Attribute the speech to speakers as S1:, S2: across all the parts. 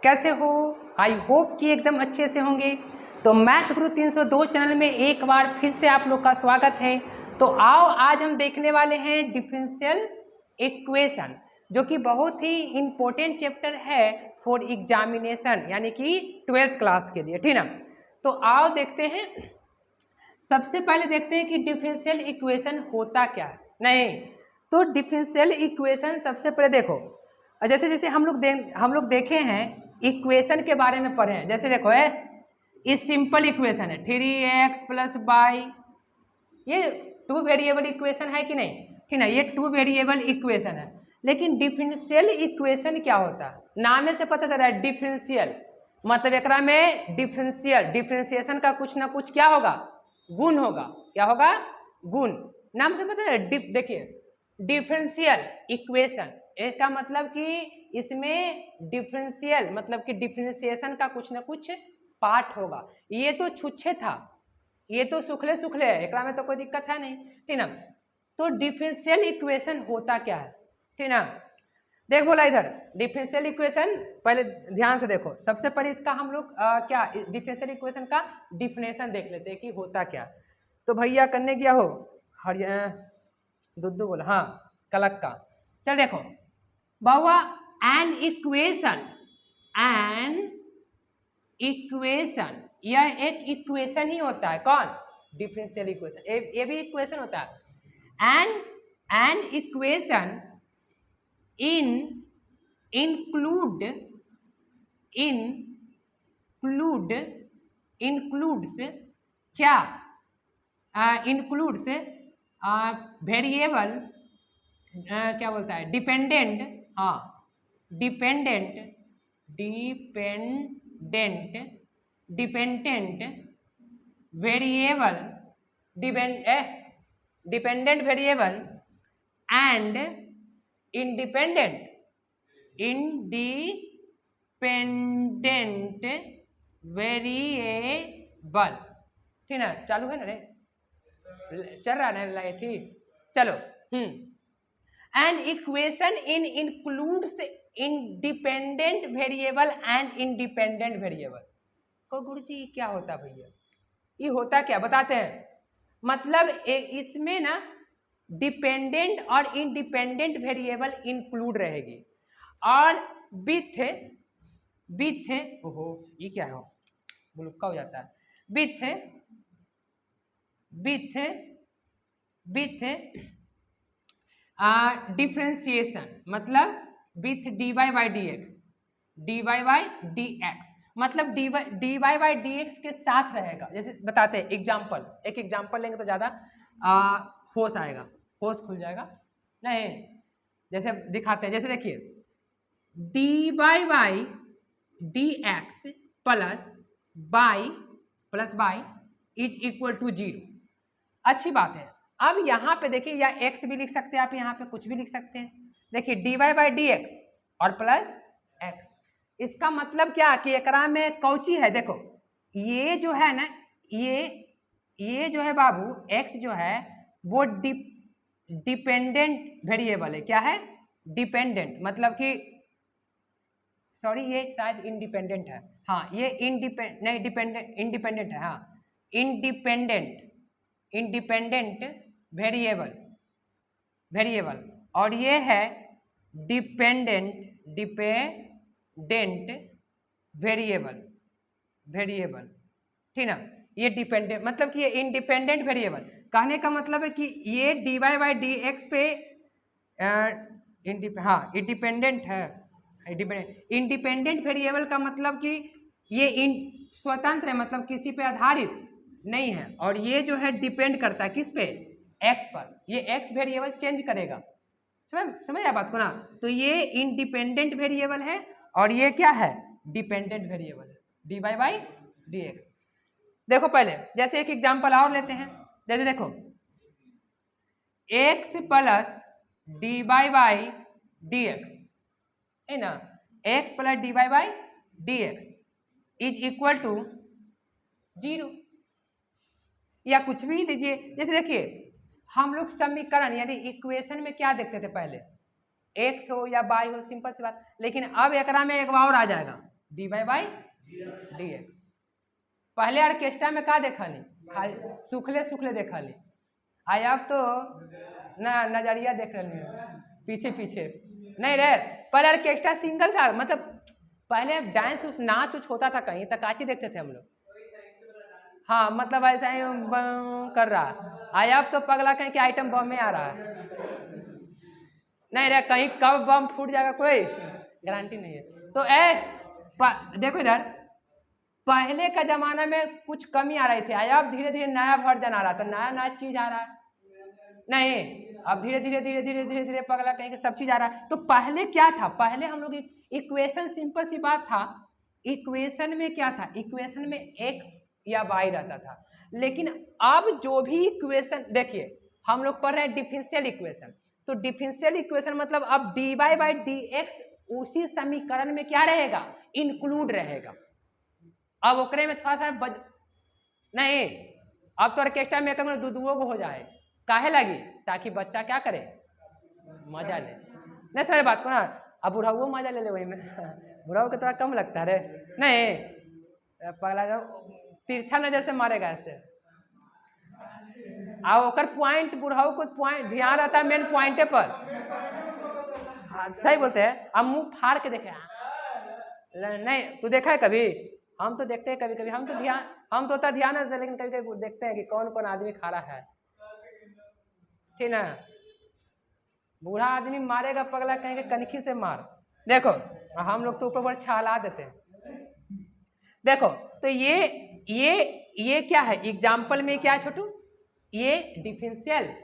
S1: कैसे हो? I hope कि एकदम अच्छे से होंगे। तो मैथ गुरु 302 चैनल में एक बार फिर से आप लोग का स्वागत है। तो आओ आज हम देखने वाले हैं डिफरेंशियल इक्वेशन, जो कि बहुत ही इम्पोर्टेंट चैप्टर है फॉर एग्जामिनेशन, यानी कि 12th क्लास के लिए, ठीक ना। तो आओ देखते हैं। सबसे पहले देखते हैं कि डिफरेंशियल इक्वेशन होता क्या है। नहीं तो डिफरेंशियल इक्वेशन सबसे पहले देखो, जैसे जैसे हम लोग देखे हैं इक्वेशन के बारे में पढ़े हैं। जैसे देखो ये सिंपल इक्वेशन है 3x + y, ये 2 वेरिएबल इक्वेशन है कि नहीं, ठीक ना, ये 2 वेरिएबल इक्वेशन है। लेकिन डिफरेंशियल इक्वेशन क्या होता है, नाम से पता चल रहा है डिफरेंशियल, मतलब एकरा में डिफरेंशिएशन का कुछ ना कुछ क्या होगा, गुण होगा। क्या होगा? गुण। नाम से पता है। देखिए डिफरेंशियल इक्वेशन, इसका मतलब कि इसमें डिफरेंशियल मतलब कि डिफरेंशिएशन का कुछ ना कुछ पार्ट होगा। ये तो छुच्छे था, ये तो सुखले है, एकरा में तो कोई दिक्कत है नहीं, ठीक ना। तो डिफरेंशियल इक्वेशन होता क्या है, ठीक ना। देख बोला इधर डिफरेंशियल इक्वेशन, पहले ध्यान से देखो। सबसे पहले इसका हम लोग क्या डिफरेंशियल इक्वेशन का डिफिनेशन देख लेते हैं कि होता क्या। तो भैया करने गया हो दुद्दू बोला, हाँ कलक का। चल देखो बाबा, एन इक्वेशन यह एक इक्वेशन ही होता है। कौन? Differential equation. ये भी इक्वेशन होता है। एन इक्वेशन includes क्या? includes वेरिएबल, क्या बोलता है, डिपेंडेंट, हाँ dependent variable, dependent variable and independent variable, ठीक ना। चालू है ना रे, चल रहा है ना, ठीक। चलो an equation includes independent variable and independent variable. को गुरु जी क्या होता भैया, ये होता क्या बताते हैं। मतलब इसमें ना डिपेंडेंट और इंडिपेंडेंट वेरिएबल इंक्लूड रहेगी, और विथ ओहो ये क्या है, बुलुक्का हो जाता है, विथ डिफरेंशिएशन, मतलब विथ dy by dx, मतलब dy by dx के साथ रहेगा। जैसे बताते हैं एग्जाम्पल, एक एग्जाम्पल लेंगे तो ज़्यादा होश आएगा, होश खुल जाएगा। नहीं जैसे दिखाते हैं, जैसे देखिए dy by dx plus y is equal to 0। अच्छी बात है। अब यहाँ पे देखिए, या x भी लिख सकते हैं आप, यहाँ पे कुछ भी लिख सकते हैं। देखिए dy by dx और प्लस x, इसका मतलब क्या कि एकरा में कौची है। देखो ये जो है ना, ये जो है बाबू x जो है वो डिपेंडेंट वेरिएबल है। क्या है? डिपेंडेंट, मतलब कि सॉरी ये शायद इंडिपेंडेंट है, हाँ ये इंडिपेंडेंट है, हाँ इंडिपेंडेंट वेरिएबल, और ये है डिपेंडेंट वेरिएबल, ठीक ना। ये डिपेंडेंट मतलब कि ये इंडिपेंडेंट वेरिएबल, कहने का मतलब है कि ये dy by dx पे हाँ इंडिपेंडेंट है। इंडिपेंडेंट वेरिएबल का मतलब कि ये स्वतंत्र है, मतलब किसी पे आधारित नहीं है, और ये जो है डिपेंड करता है किस पे? x पर। ये x वेरिएबल चेंज करेगा, समझ आया बात को ना। तो ये इंडिपेंडेंट वेरिएबल है और ये क्या है? डिपेंडेंट वेरिएबल है, dy by dx। देखो पहले जैसे एक एग्जांपल और लेते हैं। जैसे देखो x plus dy by dx है ना, x plus dy by dx is equal to 0, या कुछ भी लीजिए। जैसे देखिए हम लोग समीकरण यानी इक्वेशन में क्या देखते थे पहले, x हो या y हो, सिंपल सी बात। लेकिन अब एकरा में एक और आ जाएगा, dy बाई dx। पहले ऑर्केस्ट्रा में का देखा ली, खाली सुखले सुखले देखा ली, आई अब तो ना नजरिया देख रही पीछे पीछे नहीं रे। पहले ऑर्केस्ट्रा सिंगल था, मतलब पहले डांस उस नाच उच होता था कहीं तक काची देखते थे हम लोग। हाँ मतलब ऐसा ही कर रहा, आई अब तो पगला कहीं के आइटम बम में आ रहा है। नहीं रे, कहीं कब बम फूट जाएगा कोई गारंटी नहीं है। तो देखो इधर, पहले का जमाना में कुछ कमी आ रही थी, अब धीरे धीरे नया वर्जन आ रहा, तो नया नया चीज आ रहा है। नहीं अब धीरे धीरे धीरे धीरे धीरे धीरे पगला कहीं सब चीज आ रहा है। तो पहले क्या था, पहले हम लोग इक्वेशन, सिंपल सी बात था, इक्वेशन में क्या था, इक्वेशन में x या y रहता था। लेकिन अब जो भी इक्वेशन देखिए, हम लोग पढ़ रहे हैं डिफरेंशियल इक्वेशन, तो डिफरेंशियल इक्वेशन मतलब अब dy बाई dx उसी समीकरण में क्या रहेगा, इंक्लूड रहेगा। अब ओकरे में थोड़ा सा नहीं, अब तो ऑर्केस्ट्रा में कम दुदुओ हो जाए, काहे लगी, ताकि बच्चा क्या करे, मजा ले। नहीं सर बात को ना, अब बुढ़ाओ मजा ले ले वही में, बुढ़ाओ को थोड़ा कम लगता है रे। नहीं पगला तिरछा नजर से मारेगा ऐसे, अब ओकर पॉइंट, बुढ़ाओ को पॉइंट ध्यान रहता है मेन पॉइंटे पर। हाँ सही बोलते हैं, अब मुंह फाड़ के देखे, नहीं तू देखा है कभी, हम तो देखते हैं कभी कभी, हम तो होता ध्यान रहता है, लेकिन कभी कभी देखते हैं कि कौन कौन आदमी खड़ा है, ठीक ना। बूढ़ा आदमी मारेगा पगला कहीं के कनखी से मार, देखो हम लोग तो ऊपर ऊपर छाला देते हैं। देखो तो ये क्या है, एग्जाम्पल में क्या है छोटू, ये डिफरेंशियल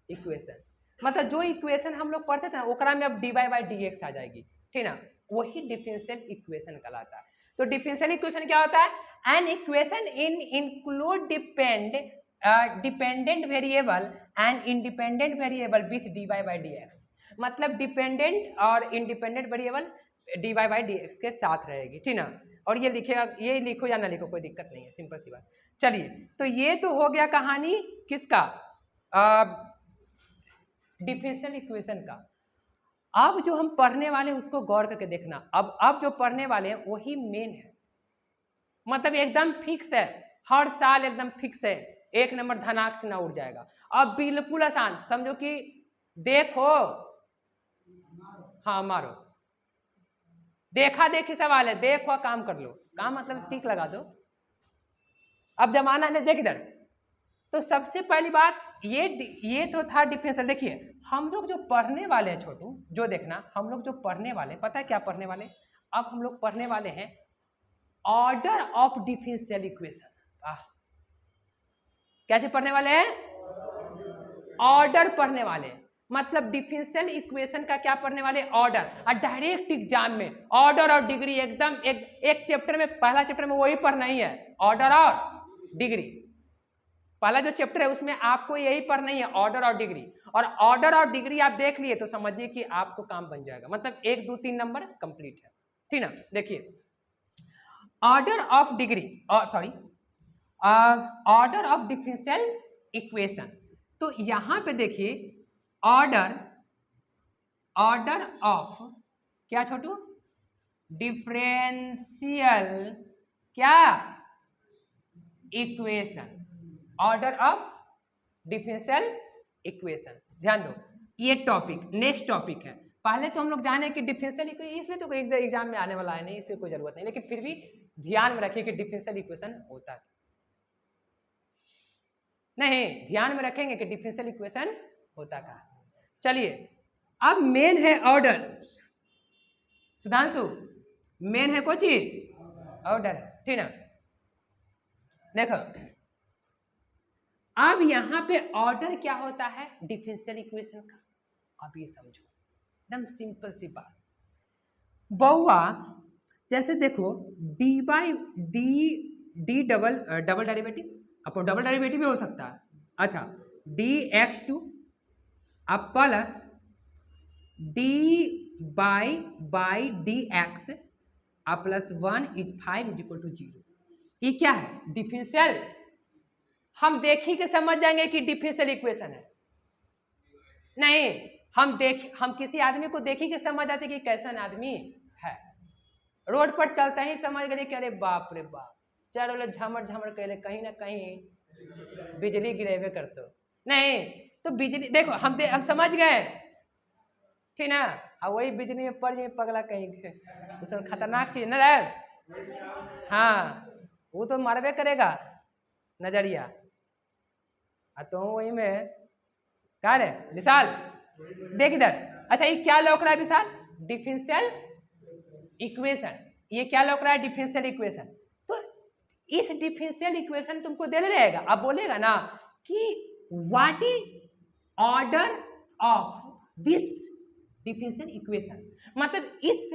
S1: इक्वेशन, मतलब जो इक्वेशन हम लोग पढ़ते थे ना, ओकरा में अब dy बाई dx आ जाएगी, ठीक ना, वही डिफरेंशियल इक्वेशन कहलाता है। तो डिफरेंशियल इक्वेशन क्या होता है, an equation include dependent variable and independent variable with dy by dx, मतलब डिपेंडेंट और independent variable dy by dx के साथ रहेगी, ठीक ना। और ये लिखेगा, ये लिखो या ना लिखो कोई दिक्कत नहीं है, सिंपल सी बात। चलिए तो ये तो हो गया कहानी किसका, डिफरेंशियल इक्वेशन का। अब जो हम पढ़ने वाले हैं उसको गौर करके देखना, अब जो पढ़ने वाले हैं वही मेन है, मतलब एकदम फिक्स है, हर साल एकदम फिक्स है, एक नंबर धनाक से ना उड़ जाएगा। अब बिल्कुल आसान समझो कि देखो, हाँ मारो, देखा देखी सवाल है, देखो काम कर लो, काम मतलब टिक लगा दो। अब जमाना ने देख इधर, तो सबसे पहली बात ये तो था डिफरेंशियल। देखिए हम लोग जो पढ़ने वाले हैं छोटू, जो देखना, हम लोग जो पढ़ने वाले, पता है क्या पढ़ने वाले, अब हम लोग पढ़ने वाले हैं ऑर्डर ऑफ डिफरेंशियल इक्वेशन। कैसे पढ़ने वाले हैं, ऑर्डर पढ़ने वाले, मतलब डिफरेंशियल इक्वेशन का क्या पढ़ने वाले, ऑर्डर। और डायरेक्ट एग्जाम में ऑर्डर और डिग्री एकदम एक चैप्टर में, पहला चैप्टर में वही पढ़ना ही है, ऑर्डर और डिग्री। पहला जो चैप्टर है उसमें आपको यही पढ़ना ही है, ऑर्डर और डिग्री। और ऑर्डर और डिग्री आप देख लिए तो समझिए कि आपको काम बन जाएगा, मतलब 1 2 3 नंबर कंप्लीट है, ठीक ना। देखिए order of degree, sorry order of differential equation, तो यहां पे देखिए ऑर्डर ऑफ क्या छोटू, डिफरेंशियल क्या equation, order of differential equation. ध्यान दो ये टॉपिक नेक्स्ट टॉपिक है। पहले तो हम लोग जाने कि डिफरेंशियल इक्वेशन, इसमें तो कोई एग्जाम में आने वाला है नहीं, इसमें कोई जरूरत नहीं, लेकिन फिर भी ध्यान में रखिए कि डिफरेंशियल इक्वेशन होता है, नहीं ध्यान में रखेंगे कि डिफरेंशियल इक्वेशन होता क्या। चलिए अब मेन है ऑर्डर, सुधांशु मेन है कोई चीज, ऑर्डर, ठीक ना। देखो अब यहां पे ऑर्डर क्या होता है डिफरेंशियल इक्वेशन का, अब ये समझो, एकदम सिंपल सी बात। बउआ जैसे देखो D by D double derivative, अपन डबल डेरिवेटिव भी हो सकता है, अच्छा dx2 अब प्लस डी बाई dx अब plus 1 is 5 is equal to 0। ये क्या है, डिफरेंशियल। हम देखी के समझ जाएंगे कि डिफरेंशियल इक्वेशन है, नहीं हम किसी आदमी को देखी के समझ आते कि कैसा आदमी है। रोड पर चलते ही समझ गए कि अरे बाप रे बाप, चारों लोग झमर झमर कहले, कहीं ना कहीं बिजली गिरेबे करते नहीं। तो बिजली देखो हम समझ गए, ठीक ना। और वही बिजली में पड़ जाए पगला कहीं के, उसमें खतरनाक चीज न रहे। हाँ वो तो मारबे करेगा नजरिया। तो वही में क्या रे विशाल, देख इधर। अच्छा ये क्या लौक रहा है विशाल? Differential equation. ये क्या लौक रहा है? Differential equation. तो इस डिफरेंशियल इक्वेशन तुमको दे रहेगा, अब बोलेगा ना कि what is order of this differential equation, मतलब इस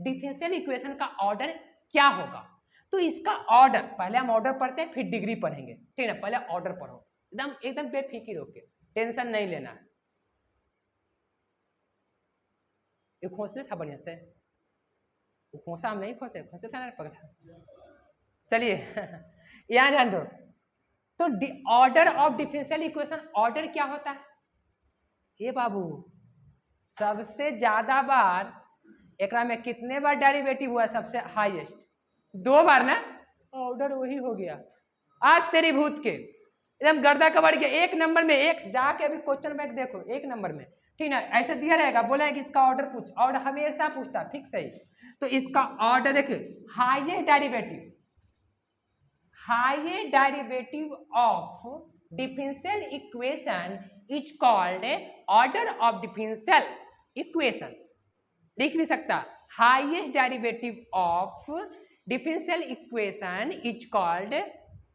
S1: डिफरेंशियल इक्वेशन का ऑर्डर क्या होगा। तो इसका ऑर्डर, पहले हम ऑर्डर पढ़ते हैं फिर डिग्री पढ़ेंगे, ठीक है। पहले ऑर्डर पढ़ो, एकदम एकदम बेफिक्र होके, टेंशन नहीं लेना। ये खोसले था बढ़िया से, वो खोसा हम नहीं खोसे, खोसले था ना पकड़ा। चलिए यहाँ ध्यान दो। तो order of differential equation, order क्या होता है? ये बाबू सबसे ज्यादा बार एकरा में कितने बार डेरिवेटिव हुआ? सबसे हाईएस्ट 2 बार ना। ऑर्डर वही हो गया। आज तेरी भूत के एकदम गर्दा कबड़ के 1 नंबर में, एक जाके अभी क्वेश्चन बैंक देखो 1 नंबर में, ठीक ना। ऐसे दिया रहेगा, बोला कि इसका ऑर्डर पूछ, और हमेशा पूछता फिक्स है। तो इसका ऑर्डर देखिए, highest derivative, highest derivative of differential equation is called order of differential equation. लिख भी सकता, highest derivative of differential equation is called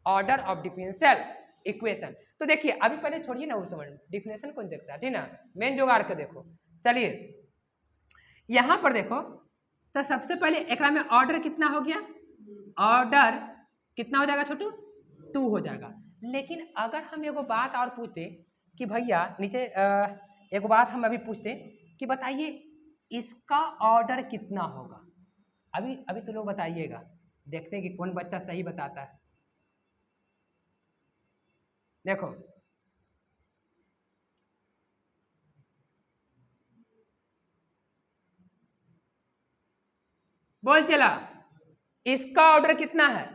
S1: order of differential equation. तो देखिए अभी पहले छोड़िए ना, वो समझ डिफिनेशन कौन देखता है, ठीक ना। मेन जुगाड़ के देखो। चलिए यहां पर देखो, तो सबसे पहले एकरा में ऑर्डर कितना हो गया? ऑर्डर कितना हो जाएगा छोटू? 2 हो जाएगा। लेकिन अगर हम एगो बात और पूछते कि भैया नीचे एगो बात हम अभी पूछते कि बताइए इसका ऑर्डर कितना होगा। अभी अभी तो लोग बताइएगा, देखते हैं कि कौन बच्चा सही बताता है। देखो बोल चला, इसका ऑर्डर कितना है?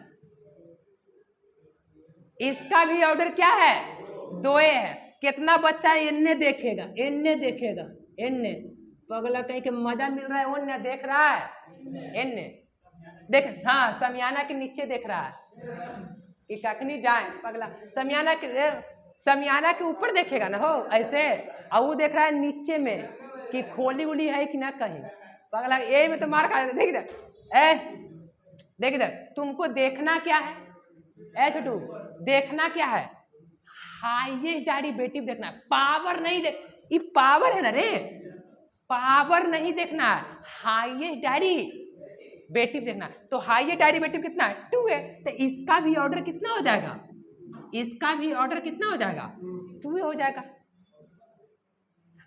S1: इसका भी ऑर्डर क्या है? 2 है। कितना बच्चा इन्ने देखेगा, इन्ने देखेगा, इन्ने पगला कहीं के मजा मिल रहा है, उन्ने देख रहा है, इन्ने देख, हाँ समियाना के नीचे देख रहा है कि कखनी जाए पगला। समियाना के ऊपर देखेगा ना हो ऐसे, और वो देख रहा है नीचे में कि खोली उली है कि ना कहीं पगला। यही में तो मार खा। देख इधर, ए देख इधर, तुमको देखना क्या है ए छोटू? देखना क्या है? हाईएस्ट डेरिवेटिव देखना है, पावर नहीं देख। ये पावर है ना रे, पावर नहीं देखना है, हाईएस्ट डेरिवेटिव देखना है। तो हाईएस्ट डेरिवेटिव कितना है? 2 है। तो इसका भी ऑर्डर कितना हो जाएगा? इसका भी ऑर्डर कितना हो जाएगा? 2 हो जाएगा।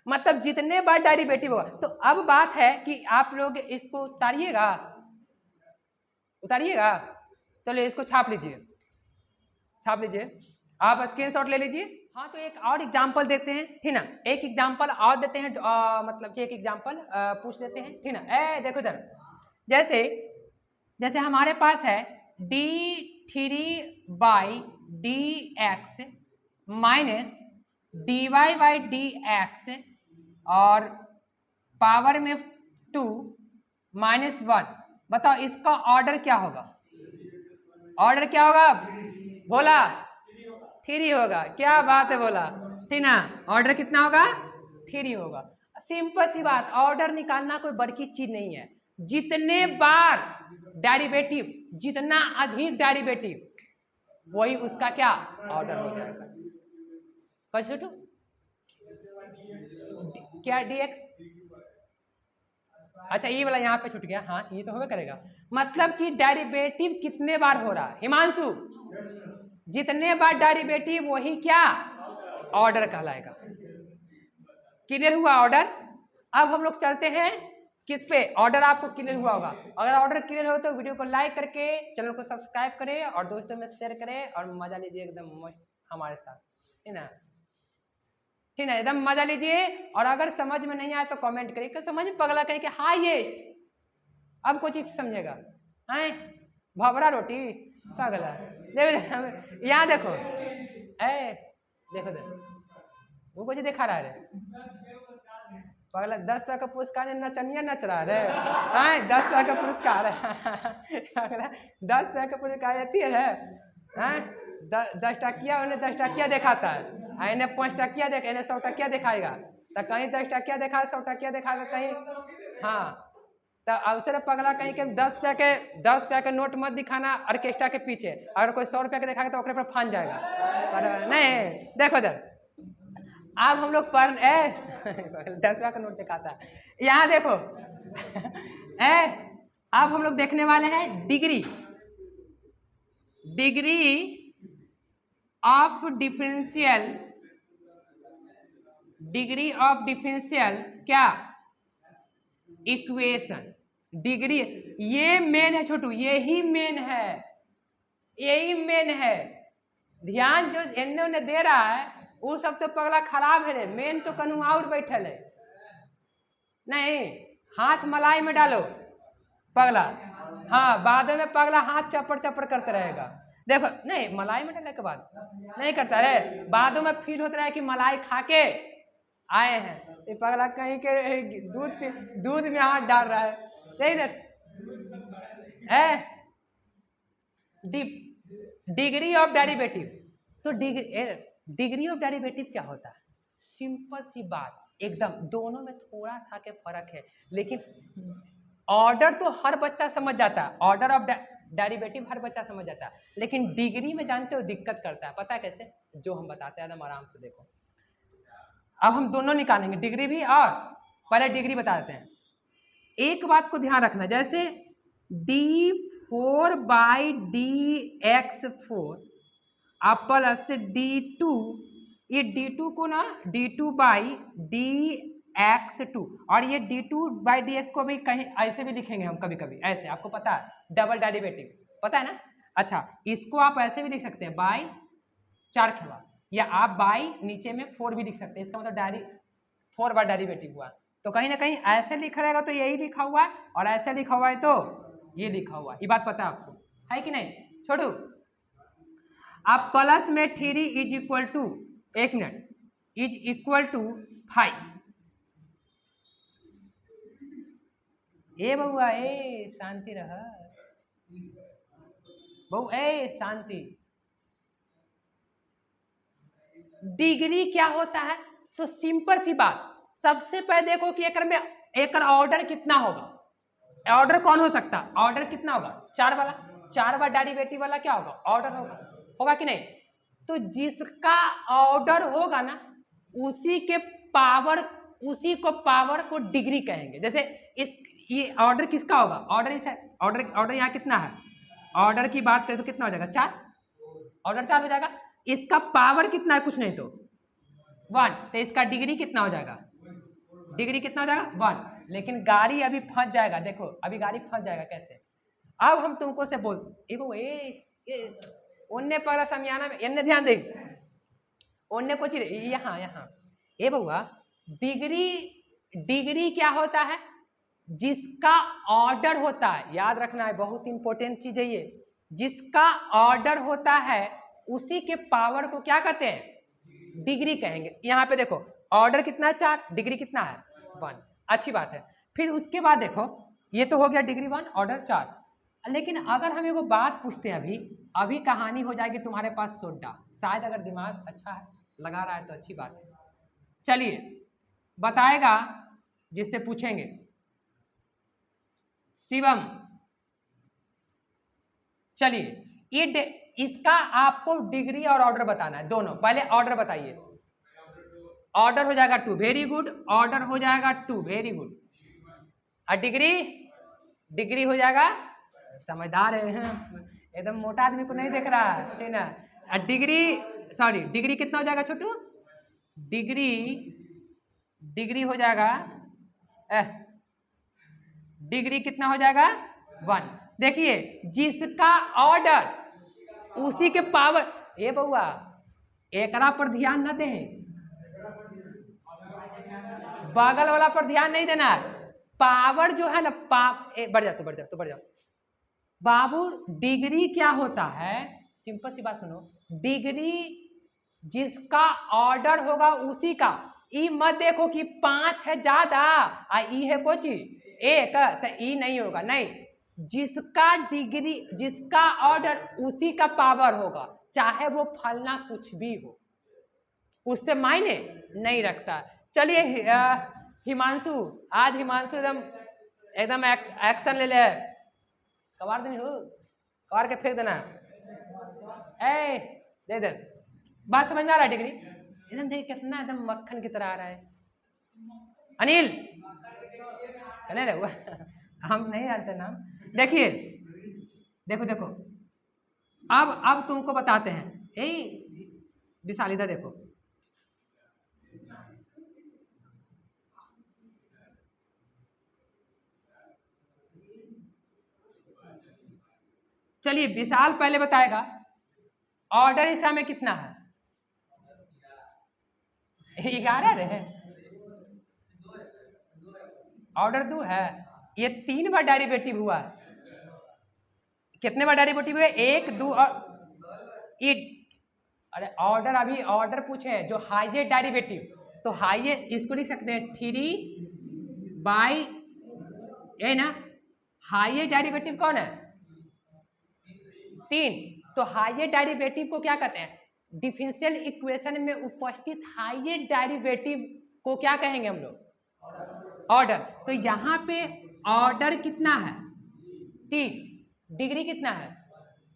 S1: मतलब जितने बार डेरिवेटिव होगा। तो अब बात है कि आप लोग इसको उतारिएगा, उतारिएगा। चलिए इसको छाप लीजिए, छाप लीजिए, आप स्क्रीनशॉट ले लीजिए। हाँ तो एक और एग्जांपल देते हैं, ठीक ना। एक एग्जांपल और देते हैं, मतलब कि एक एग्जांपल पूछ लेते हैं, ठीक ना। ए देखो इधर, जैसे जैसे हमारे पास है d3/dx माइनस dy/dx और पावर में 2 - 1। बताओ इसका ऑर्डर क्या होगा? ऑर्डर क्या होगा? बोला 3 होगा। क्या बात है बोला, ठीक ना। ऑर्डर कितना होगा? 3 होगा। सिंपल सी बात, ऑर्डर निकालना कोई बड़ी चीज नहीं है। जितने बार डेरिवेटिव, जितना अधिक डेरिवेटिव वही उसका क्या ऑर्डर हो जाएगा। कैसे तो क्या dx, अच्छा ये वाला यहाँ पे छूट गया। हाँ ये तो होगा करेगा, मतलब कि डेरिवेटिव कितने बार हो रहा है हिमांशु? जितने बार डेरिवेटिव वही क्या ऑर्डर कहलाएगा। क्लियर हुआ ऑर्डर? अब हम लोग चलते हैं किस पे? ऑर्डर आपको क्लियर हुआ होगा। अगर ऑर्डर क्लियर हो तो वीडियो को लाइक करके चैनल को सब्सक्राइब करें और दोस्तों में शेयर करें और मजा लीजिए एकदम मस्त हमारे साथ, ठीक ना, ठीक ना। एकदम मजा लीजिए। और अगर समझ में नहीं आया तो कमेंट करिए, समझ में पगला करिए कि हाईएस्ट अब कोई चीज समझेगा हैं? भवरा रोटी पागल है। यहाँ देखो देखो वो कुछ दिखा रहा है पागल। 10 रुपये का पुरस्कार नचनिया नच रहा है 10 रुपये का पुरस्कार है 10 रुपये का पुरस्कार आती है 10 टकिया उन्हें 10 टकिया दिखाता है इन्हें 5 टकिया देख इन्हें 100 टकिया दिखाएगा तो कहीं 10 टकिया दिखा 100 टकिया दिखाएगा कहीं। हाँ तो अवसर पगला कहीं के 10 रुपये के नोट मत दिखाना ऑर्केस्ट्रा के पीछे। अगर कोई 100 रुपये के दिखाएगा तो ओकरे पर फान जाएगा। पर नहीं देखो दर अब हम लोग पर 10 रुपये का नोट दिखाता है। यहाँ देखो अब हम लोग देखने वाले हैं डिग्री ऑफ डिफरेंशियल क्या इक्वेशन। डिग्री ये मेन है छोटू, यही मेन है। ध्यान जो एने ओने दे रहा है वो सब तो पगला खराब है रे। मेन तो कनु और बैठल है। नहीं हाथ मलाई में डालो पगला। हाँ बाद में पगला हाथ चप्पड़ करते रहेगा। देखो नहीं मलाई में डालने के बाद नहीं करता रे। बाद में फील होता है कि मलाई खा के आए हैं। ये पगला कहीं के दूध में हाथ डाल रहा है। Degree of derivative. तो डिग्री ऑफ डेरिवेटिव क्या होता है? सिंपल सी बात एकदम, दोनों में थोड़ा सा के फर्क है लेकिन ऑर्डर तो हर बच्चा समझ जाता है। ऑर्डर ऑफ डेरिवेटिव हर बच्चा समझ जाता है लेकिन डिग्री में जानते हो दिक्कत करता है। पता है कैसे? जो हम बताते हैं एकदम आराम से देखो। अब हम दोनों निकालेंगे डिग्री भी और पहले डिग्री बता देते हैं। एक बात को ध्यान रखना, जैसे d4/dx4 प्लस d2, ये d2 को ना d2/dx2 और ये d2/dx को भी कहीं ऐसे भी लिखेंगे हम कभी कभी ऐसे। आपको पता है डबल डेरिवेटिव पता है ना? अच्छा इसको आप ऐसे भी लिख सकते हैं बाई 4 खेवा, या आप बाई नीचे में 4 भी लिख सकते हैं। इसका मतलब 4 बार डेरिवेटिव हुआ। तो कहीं ना कहीं ऐसे लिखा रहेगा तो यही लिखा हुआ है और ऐसे लिखा हुआ है तो ये लिखा हुआ है। ये बात पता है आपको है कि नहीं? छोड़ू आप प्लस में 3 is equal to 1 minute is equal to 5। ए बउआ ए शांति रहा बहू ए शांति। डिग्री क्या होता है? तो सिंपल सी बात, सबसे पहले देखो कि एक में एक ऑर्डर कितना होगा। ऑर्डर कौन हो सकता? ऑर्डर कितना होगा? 4 वाला। 4 बार डेरिवेटिव वाला क्या होगा? ऑर्डर होगा कि नहीं? तो जिसका ऑर्डर होगा ना उसी को पावर को डिग्री कहेंगे। जैसे ये ऑर्डर किसका होगा? ऑर्डर यहाँ कितना है? ऑर्डर की बात करें तो कितना हो जाएगा? 4। ऑर्डर 4 हो जाएगा। इसका पावर कितना है? कुछ नहीं तो 1। तो इसका डिग्री कितना हो जाएगा? डिग्री कितना हो जाएगा? 1। लेकिन गाड़ी अभी फंस जाएगा। देखो अभी गाड़ी फंस जाएगा कैसे? अब हम तुमको से बोल उन्ने पगला समियाना में इन्ने ध्यान दे उन्ने कुछ यहाँ ए बउआ डिग्री क्या होता है? जिसका ऑर्डर होता है, याद रखना है बहुत इंपॉर्टेंट चीज है ये। जिसका ऑर्डर होता है उसी के पावर को क्या कहते हैं? डिग्री कहेंगे। यहाँ पे देखो ऑर्डर कितना है? 4। डिग्री कितना है? 1। अच्छी बात है। फिर उसके बाद देखो ये तो हो गया डिग्री 1 ऑर्डर 4। लेकिन अगर हम एगो बात पूछते हैं अभी कहानी हो जाएगी तुम्हारे पास सोडा। शायद अगर दिमाग अच्छा है लगा रहा है तो अच्छी बात है। चलिए बताएगा जिससे पूछेंगे शिवम। चलिए इसका आपको डिग्री और ऑर्डर बताना है दोनों। पहले ऑर्डर बताइए। ऑर्डर हो जाएगा 2 वेरी गुड। ऑर्डर हो जाएगा 2 वेरी गुड। और डिग्री हो जाएगा, समझदार है एकदम, मोटा आदमी को नहीं देख रहा है ठीक ना। और डिग्री कितना हो जाएगा छोटू? डिग्री हो जाएगा डिग्री कितना हो जाएगा? 1। देखिए जिसका ऑर्डर उसी के पावर। ये बउआ एकरा पर ध्यान न दें, बगल वाला पर ध्यान नहीं देना है। पावर जो है ना बढ़ जाओ बाबू। डिग्री क्या होता है, सिंपल सी बात सुनो, डिग्री जिसका ऑर्डर होगा उसी का। ई मत देखो कि 5 है ज्यादा ई है कुछ 1 तो ई नहीं होगा, नहीं, जिसका डिग्री जिसका ऑर्डर उसी का पावर होगा, चाहे वो फलना कुछ भी हो, उससे मायने नहीं रखता। चलिए हिमांशु, आज हिमांशु एकदम एक्शन ले ले, कबाड़ देनी हो, कबाड़ के फेंक देना, ए दे दे। बात समझ में आ रहा है? डिग्री एकदम देख कितना एकदम मक्खन की तरह आ रहा है। अनिल नहीं रहुआ हम नहीं जानते नाम। देखिए देखो अब तुमको बताते हैं। विशाल इधर देखो, चलिए विशाल पहले बताएगा ऑर्डर हिस्सा में कितना है। 11 है, ऑर्डर 2 है, ये 3 बार डेरिवेटिव हुआ है। कितने बार डेरिवेटिव हुए? 1 2 और अरे ऑर्डर, अभी ऑर्डर पूछे जो हाईएस्ट डेरिवेटिव, तो हाईएस्ट इसको लिख सकते हैं 3 बाई ए ना। हाईएस्ट डेरिवेटिव कौन है? 3। तो हाईएस्ट डेरिवेटिव को क्या कहते हैं? डिफरेंशियल इक्वेशन में उपस्थित हाईएस्ट डेरिवेटिव को क्या कहेंगे हम लोग? ऑर्डर। तो यहाँ पे ऑर्डर कितना है? 3। डिग्री कितना है?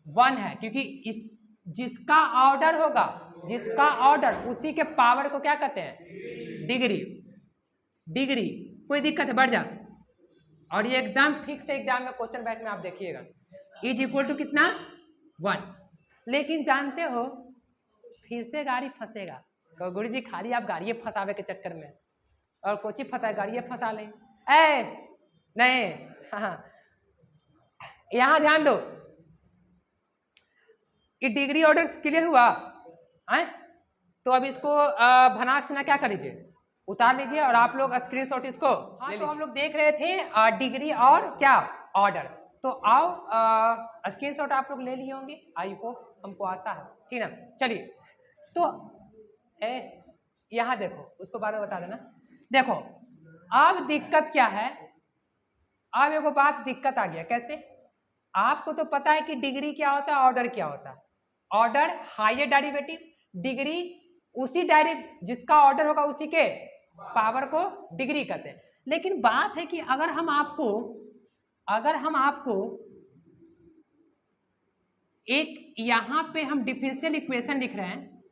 S1: 1 है, क्योंकि इस जिसका ऑर्डर होगा, जिसका ऑर्डर उसी के पावर को क्या कहते हैं? डिग्री। डिग्री कोई दिक्कत है? बढ़ जा। और ये एकदम फिक्स एग्जाम में क्वेश्चन बैंक में आप देखिएगा, इज इक्वल टू कितना? 1। लेकिन जानते हो फिर से गाड़ी फंसेगा, तो गुरु जी खाली आप गाड़ी फंसावे के चक्कर में और कोची फंसा गाड़ी फंसा ले। नहीं, हाँ यहाँ ध्यान दो, कि डिग्री ऑर्डर क्लियर हुआ है? तो अब इसको भनाक से ना क्या कर लीजिए, उतार लीजिए और आप लोग स्क्रीनशॉट इसको। हाँ, तो हम लोग देख रहे थे डिग्री और क्या ऑर्डर। तो आओ स्क्रीनशॉट आप लोग ले लिए होंगे, आई होप, हमको आशा है, ठीक ना। चलिए तो यहाँ देखो, उसको बारे में बता देना। देखो अब दिक्कत क्या है, अब एगो बात दिक्कत आ गया। कैसे? आपको तो पता है कि डिग्री क्या होता है, ऑर्डर क्या होता है। ऑर्डर हाईएस्ट डेरिवेटिव, डिग्री उसी जिसका ऑर्डर होगा उसी के पावर को डिग्री कहते हैं। लेकिन बात है कि अगर हम आपको एक यहाँ पे हम डिफरेंशियल इक्वेशन लिख रहे हैं,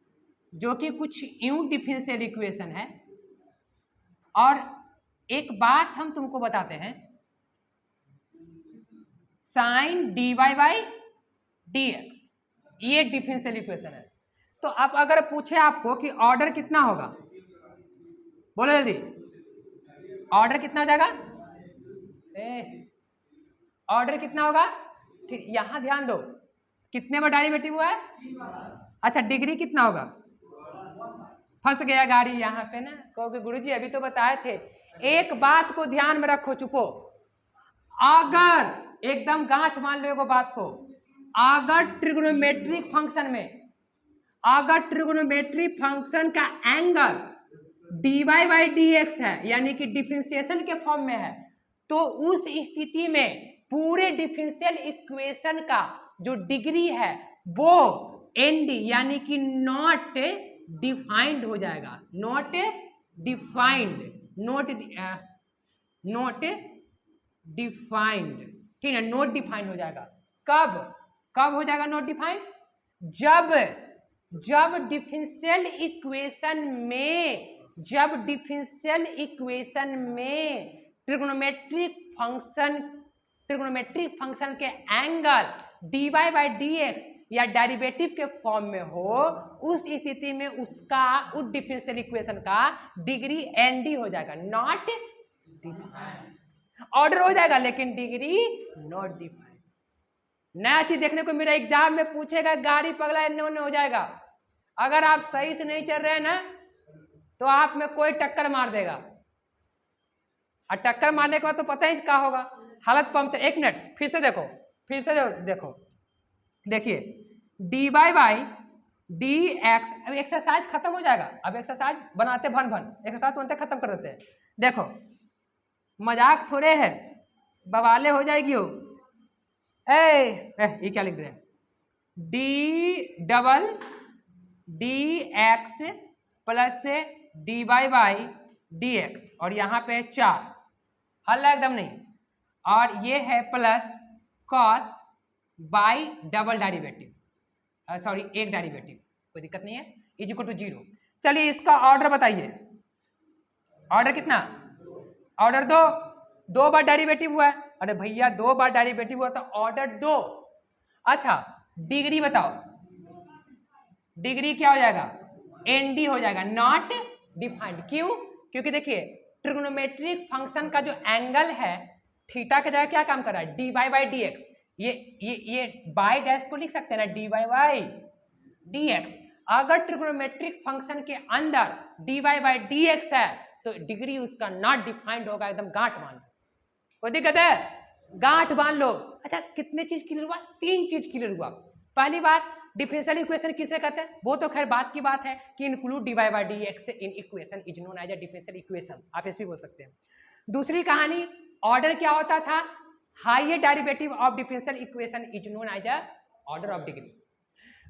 S1: जो कि कुछ यूं डिफरेंशियल इक्वेशन है, और एक बात हम तुमको बताते हैं, साइन dy बाई dx, ये डिफरेंशियल इक्वेशन है। तो अब अगर पूछे आपको कि ऑर्डर कितना होगा, बोलो जल्दी, ऑर्डर कितना हो जाएगा? ऑर्डर कितना होगा? ठीक, यहां ध्यान दो, कितने बार डेरिवेटिव हुआ है? अच्छा, डिग्री कितना होगा? फंस गया गाड़ी यहाँ पे ना, कहोगे गुरुजी अभी तो बताए थे। एक बात को ध्यान में रखो, चुपो, अगर एकदम गांठ मान लो एगो बात को, अगर ट्रिग्नोमेट्रिक फंक्शन में, अगर ट्रिग्नोमेट्रिक फंक्शन का एंगल dy बाई dx है, यानी कि डिफरेंशिएशन के फॉर्म में है, तो उस स्थिति में पूरे डिफरेंशियल इक्वेशन का जो डिग्री है वो nd यानी कि नॉट डिफाइंड हो जाएगा। नॉट डिफाइंड, नॉट डिफाइंड, ठीक है, नॉट डिफाइंड हो जाएगा। कब हो जाएगा नॉट डिफाइंड? जब डिफरेंशियल इक्वेशन में ट्रिग्नोमेट्रिक फंक्शन के एंगल dy बाई dx या डेरिवेटिव के फॉर्म में हो, उस स्थिति में उसका उस डिफरेंशियल इक्वेशन का डिग्री nd हो जाएगा, नॉट डिफाइंड। ऑर्डर हो जाएगा लेकिन डिग्री नॉट डिफाइंड। नया चीज देखने को मेरा एग्जाम में पूछेगा, गाड़ी पगला एन हो जाएगा। अगर आप सही से नहीं चल रहे हैं ना, तो आप में कोई टक्कर मार देगा। और टक्कर मारने के बाद तो पता ही क्या होगा, हालत पंप। 1 मिनट फिर से देखो, फिर से देखो, देखिए D Y by D X. अब एक्सरसाइज खत्म हो जाएगा, अब एक्सरसाइज बनाते भन भन, एक्सरसाइज बनते खत्म कर देते हैं। देखो मजाक थोड़े है, बवाले हो जाएगी हो। ये क्या लिख रहे हैं, D double D X plus D Y by D X, और यहाँ पे 4, हल है एकदम नहीं, और ये है plus cos by double derivative, sorry एक डेरिवेटिव, कोई दिक्कत नहीं है, इज इक्वल टू 0। चलिए इसका ऑर्डर बताइए, ऑर्डर कितना, ऑर्डर 2 बार डेरिवेटिव हुआ है। अरे भैया 2 बार डेरिवेटिव हुआ तो ऑर्डर 2। अच्छा डिग्री बताओ, डिग्री क्या हो जाएगा, एनडी हो जाएगा, नॉट डिफाइंड। क्यों, क्योंकि देखिए ट्रिग्नोमेट्रिक फंक्शन का जो एंगल है थीटा के जगह क्या काम कर रहा है, D Y by D X. ये बाई डैश को लिख सकते हैं ना, D Y by D X. अगर ट्रिग्नोमेट्रिक फंक्शन के अंदर D Y by D X है तो डिग्री उसका नॉट डिफाइंड होगा, एकदम गांठ बांध लो, कोई दिक्कत है, गांठ बांध लो। अच्छा कितने चीज क्लियर हुआ, 3 चीज क्लियर हुआ। पहली बात डिफरेंशियल इक्वेशन किसे कहते हैं, वो तो खैर बात की बात है कि include D Y by D X in equation is known as a differential equation, आप ऐसे भी बोल सकते हैं। दूसरी कहानी, ऑर्डर क्या होता था, highest derivative of differential equation is known as a order of degree.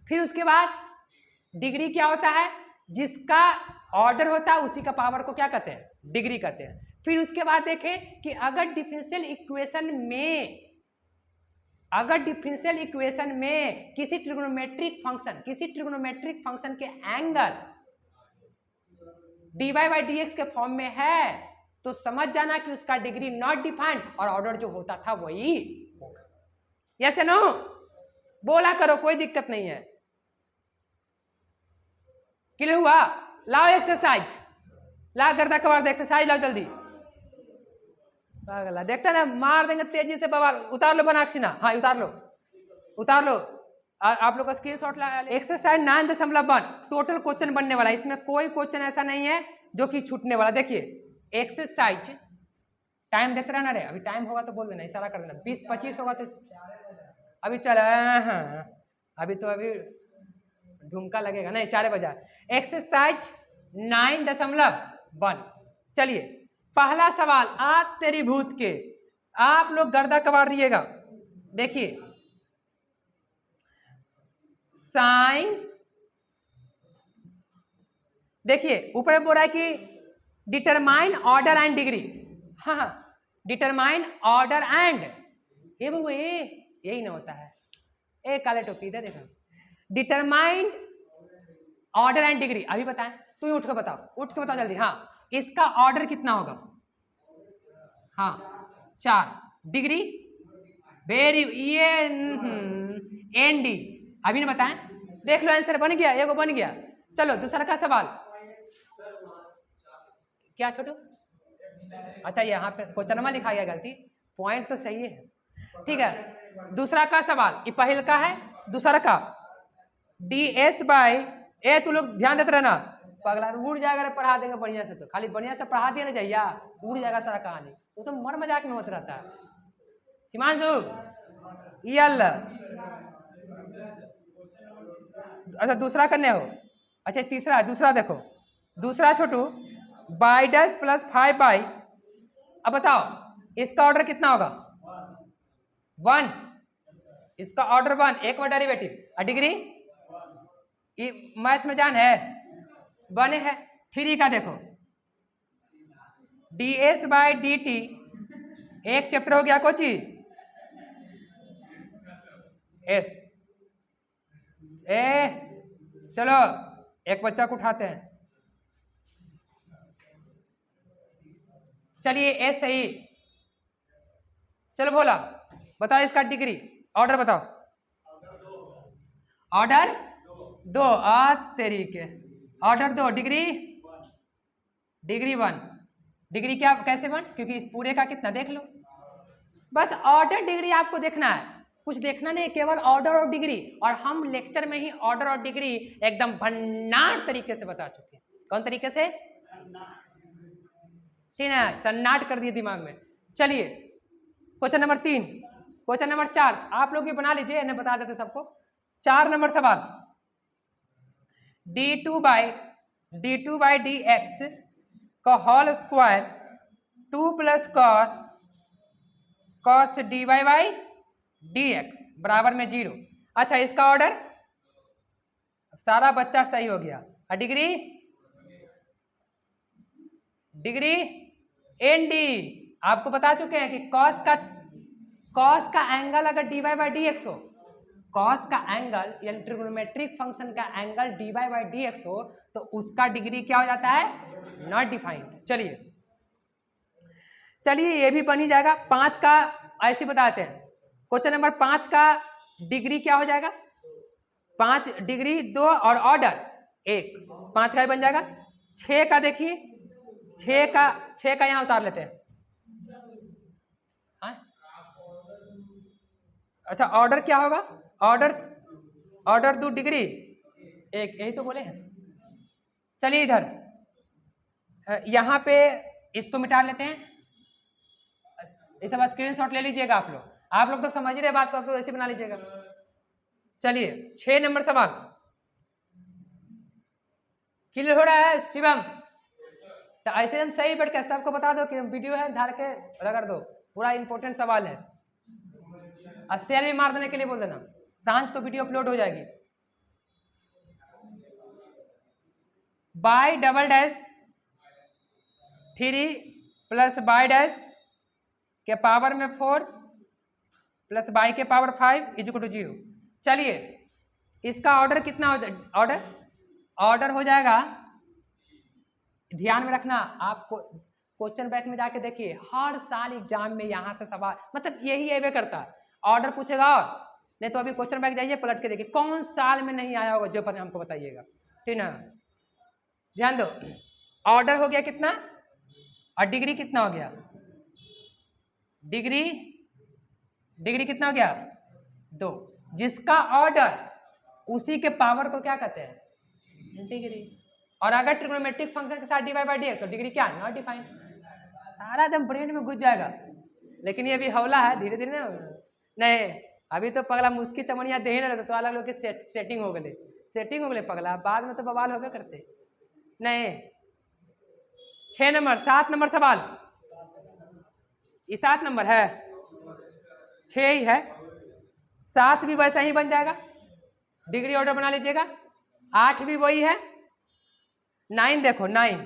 S1: फिर उसके बाद डिग्री क्या होता है, जिसका ऑर्डर होता है उसी का पावर को क्या कहते हैं, डिग्री कहते हैं। फिर उसके बाद देखें कि अगर डिफरेंशियल इक्वेशन में किसी ट्रिग्नोमेट्रिक फंक्शन के angle D Y by D X के फॉर्म में है तो समझ जाना कि उसका डिग्री नॉट डिफाइंड और ऑर्डर जो होता था वही होगा। यस या नो, बोला करो, कोई दिक्कत नहीं है। क्लियर हुआ, लाओ एक्सरसाइज, ला गर्दा कबाड़, एक्सरसाइज लाओ जल्दी। पागला देखता ना, मार देंगे तेजी से बवाल। उतार लो बनाक्षी ना, हाँ उतार लो। आप लोग का स्क्रीनशॉट ला। एक्सरसाइज 9.1 टोटल क्वेश्चन बनने वाला है, इसमें कोई क्वेश्चन ऐसा नहीं है जो कि छूटने वाला। देखिए एक्सरसाइज, टाइम देखते रहना रे, अभी टाइम होगा तो बोल देना, इशारा कर देना। 20-25 होगा तो अभी चल, अभी तो अभी ढुमका लगेगा नहीं, 4 बजा। एक्सरसाइज 9.1। चलिए पहला सवाल, आप तेरी भूत के, आप लोग गर्दा कबाड़ रहिएगा। देखिए साइन, देखिए ऊपर बोल रहा है कि डिटरमाइन ऑर्डर एंड डिग्री। हाँ डिटरमाइन ऑर्डर एंड, ये वो यही ना होता है, एक काले टोपी इधर देखो, डिटरमाइन ऑर्डर एंड डिग्री। अभी बताएं, तू ही उठ के बताओ जल्दी। हाँ इसका ऑर्डर कितना होगा, हाँ 4, डिग्री वेरी ये एन डी। अभी ना बताएं, देख लो आंसर बन गया, एगो बन गया। चलो दूसरा का सवाल, क्या छोटू, अच्छा यहाँ पे क्वेश्चनमा लिखा गया गलती, पॉइंट तो सही है, ठीक है। दूसरा का सवाल, ये पहल का है, दूसरा का डी एस बाई ए, तू लोग ध्यान देते रहना, पगला उड़ जाएगा, पढ़ा देंगे बढ़िया से, तो खाली बढ़िया से पढ़ा दिया ना चाहिए, उड़ जाएगा सारा कहानी, वो तो मर मजाक में होता रहता है। हिमांशु यल, अच्छा दूसरा करने हो, अच्छा तीसरा, दूसरा देखो, दूसरा छोटू बाई डैश प्लस 5 बाई, अब बताओ इसका ऑर्डर कितना होगा, 1, इसका ऑर्डर 1, एक बार डेरिवेटिव, और डिग्री ये मैथ में जान है, बने है। 3 का देखो D S by D T, एक चैप्टर हो गया कोची एस ए। चलो एक बच्चा को उठाते हैं, चलिए एस सही, चलो बोला बताओ इसका डिग्री, ऑर्डर बताओ, ऑर्डर 2, तेरी के ऑर्डर 2, डिग्री 1, डिग्री क्या कैसे 1, क्योंकि इस पूरे का कितना देख लो, बस ऑर्डर डिग्री आपको देखना है, कुछ देखना नहीं, केवल ऑर्डर और डिग्री। और हम लेक्चर में ही ऑर्डर और डिग्री एकदम भंडार तरीके से बता चुके हैं। कौन तरीके से, ठीक है, सन्नाट कर दिए दिमाग में। चलिए क्वेश्चन नंबर 3, क्वेश्चन नंबर 4 आप लोग भी बना लीजिए, इन्हें बता देते सबको। 4 नंबर सवाल, d2 बाई डी एक्स का whole square 2 plus cos D Y by D X बराबर में 0। अच्छा, इसका ऑर्डर सारा बच्चा सही हो गया। डिग्री एन डी आपको बता चुके हैं कि कॉस का एंगल अगर D Y by D X हो, कॉस का एंगल यानी ट्रिग्नोमेट्रिक फंक्शन का angle D Y by D X हो तो उसका डिग्री क्या हो जाता है, नॉट डिफाइंड। चलिए ये भी बन ही जाएगा। 5 का ऐसे बताते हैं, क्वेश्चन नंबर 5 का डिग्री क्या हो जाएगा, 5 डिग्री 2 और ऑर्डर 1, 5 का ही बन जाएगा। 6 का देखिए, 6 का यहाँ उतार लेते हैं। हाँ? अच्छा, ऑर्डर क्या होगा, ऑर्डर 2 डिग्री 1, यही तो बोले हैं। चलिए इधर यहाँ पे इसको मिटा लेते हैं, इसे बस स्क्रीनशॉट ले लीजिएगा आप लोग तो समझ रहे बात को, आप तो ऐसे बना लीजिएगा। चलिए 6 नंबर सवाल क्लियर हो रहा है शिवम? तो ऐसे हम सही बैठ के सबको बता दो कि वीडियो है, धार के रगड़ दो, पूरा इंपॉर्टेंट सवाल है। और शेयर भी मार देने के लिए बोल देना, सांझ को वीडियो अपलोड हो जाएगी। By double dash 3 plus by dash के पावर में 4 प्लस बाई के पावर 5 इज इक्वल टू 0। चलिए इसका ऑर्डर कितना हो जाए, ऑर्डर हो जाएगा, ध्यान में रखना, आपको क्वेश्चन बैंक में जाके देखिए, हर साल एग्जाम में यहाँ से सवाल मतलब यही एवे करता है, ऑर्डर पूछेगा और नहीं तो अभी क्वेश्चन बैंक जाइए पलट के देखिए कौन साल में नहीं आया होगा, जो पता हमको बताइएगा, ठीक ना। ध्यान दो, ऑर्डर हो गया कितना और डिग्री कितना हो गया, डिग्री कितना हो गया 2, जिसका ऑर्डर उसी के पावर को क्या कहते हैं, डिग्री। और अगर ट्रिग्नोमेट्रिक फंक्शन के साथ डिवाइड बाई डी तो डिग्री क्या, नॉट डिफाइंड। सारा एकदम ब्रेन में घुस जाएगा, लेकिन ये भी हौला है, धीरे धीरे ना, नहीं अभी तो पगला मुस्की चमनिया दे ही ना रहता तो अलग लोग की सेटिंग हो गए पगला, बाद में तो बवाल होबे करते। नहीं 6 नंबर 7 नंबर सवाल, ये 7 नंबर है, 6 ही है, 7 भी वैसा ही बन जाएगा, डिग्री ऑर्डर बना लीजिएगा। 8 भी वही है। 9 देखो, 9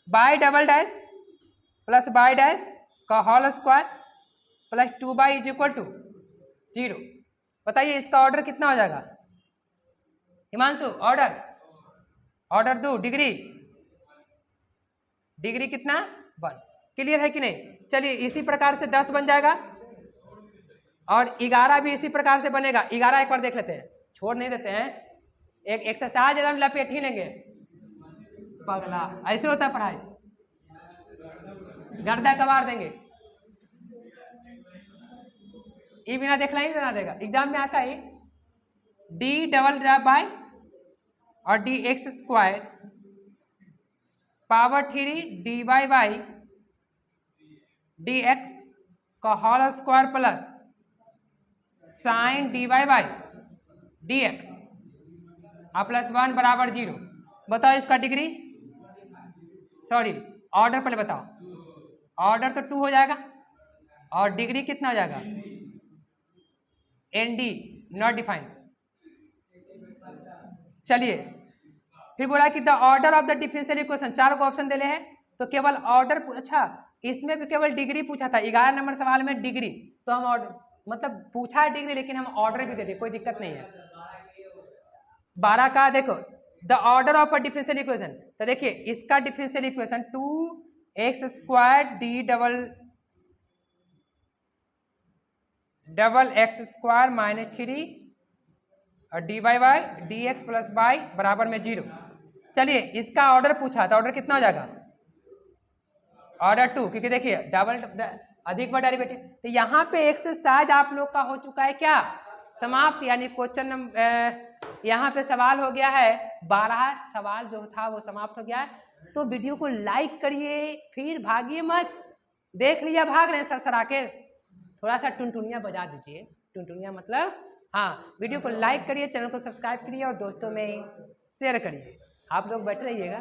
S1: by double dash plus by dash का whole square plus 2 by is equal to 0। बताइए इसका ऑर्डर कितना हो जाएगा हिमांशु, ऑर्डर दो, डिग्री कितना 1। क्लियर है कि नहीं? चलिए इसी प्रकार से 10 बन जाएगा और 11 भी इसी प्रकार से बनेगा। 11 एक बार देख लेते हैं, छोड़ नहीं देते हैं, एक एक्सरसाइज एकदम लपेट ही लेंगे पगला, ऐसे होता है पढ़ाई, गर्दा कबाड़ देंगे, ये बिना देखना ही बना देगा, एग्जाम में आता ही डी डबल बाई और D X square power 3 D Y by D X का whole square plus sine D Y by D X plus 1 बराबर 0। बताओ इसका डिग्री, सॉरी ऑर्डर पहले बताओ, ऑर्डर तो 2 हो जाएगा और डिग्री कितना हो जाएगा, एन डी नॉट डिफाइंड। चलिए फिर बोला कि the order of the differential equation, 4 को ऑप्शन देले हैं तो केवल ऑर्डर, अच्छा इसमें भी केवल डिग्री पूछा था 11 नंबर सवाल में डिग्री, तो हम ऑर्डर मतलब पूछा है डिग्री लेकिन हम ऑर्डर भी दे दिए, कोई दिक्कत नहीं है। 12 का देखो the order of a differential equation, तो देखिए इसका differential equation 2x square D double X square minus 3 और D Y by D X plus by बराबर में 0। चलिए इसका ऑर्डर पूछा तो ऑर्डर कितना हो जाएगा, ऑर्डर 2, क्योंकि देखिए डबल अधिक बार डेरिवेटिव, तो यहाँ पे एक्सरसाइज आप लोग का हो चुका है क्या, समाप्त। यानी क्वेश्चन नंबर यहाँ पे सवाल हो गया है 12 सवाल जो था वो समाप्त हो गया है। तो वीडियो को लाइक करिए, फिर भागिए मत। देख लिया भाग रहे हैं सरसरा के, थोड़ा सा टुनटुनिया बजा दीजिए। टुनटुनिया मतलब हाँ, वीडियो को लाइक करिए, चैनल को सब्सक्राइब करिए और दोस्तों में शेयर करिए। आप लोग बैठे रहिएगा।